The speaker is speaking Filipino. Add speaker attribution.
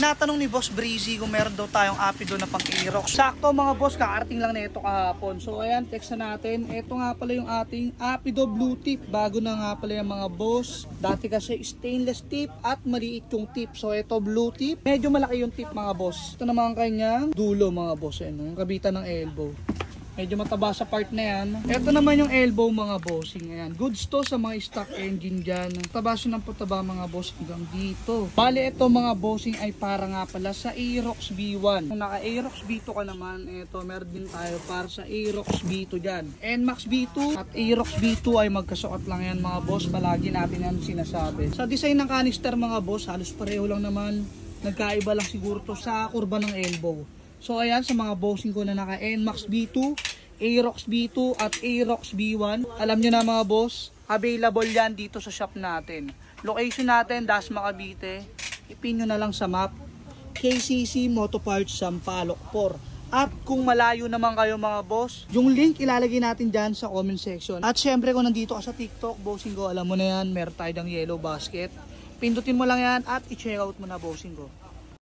Speaker 1: Tinatanong ni Boss Breezy kung meron daw tayong Apido na pang Aerox. Sakto mga boss, kakarating lang na ito kahapon. So ayan, text na natin. Ito nga pala yung ating Apido Blue Tip. Bago na nga pala yung mga boss. Dati kasi stainless tip at maliit yung tip. So ito blue tip. Medyo malaki yung tip mga boss. Ito naman kanyang dulo mga boss. Yung kabitan ng elbow. Medyo mataba sa part na yan. Ito naman yung elbow mga bossing. Ayan. Goods to sa mga stock engine dyan. Taba siya ng pataba mga boss hanggang dito. Bali ito mga bossing ay para nga pala sa Aerox B1. Kung naka Aerox B2 ka naman, ito meron din tayo para sa Aerox B2 dyan. NMAX B2 at Aerox B2 ay magkasukat lang yan mga boss. Palagi natin yan sinasabi. Sa design ng canister mga boss, halos pareho lang naman. Nagkaiba lang siguro to sa kurba ng elbow. So ayan, sa mga bossing ko na naka NMAX B2, Aerox B2 at Aerox B1. Alam nyo na mga boss, available yan dito sa shop natin. Location natin, Dasma Cavite. Ipin nyo na lang sa map. KCC Motoparts Sampaloc 4. At kung malayo naman kayo mga boss, yung link ilalagay natin dyan sa comment section. At syempre kung nandito ka sa TikTok, bossing ko, alam mo na yan, meron tayo ng yellow basket. Pindutin mo lang yan at i-check out mo na bossing ko.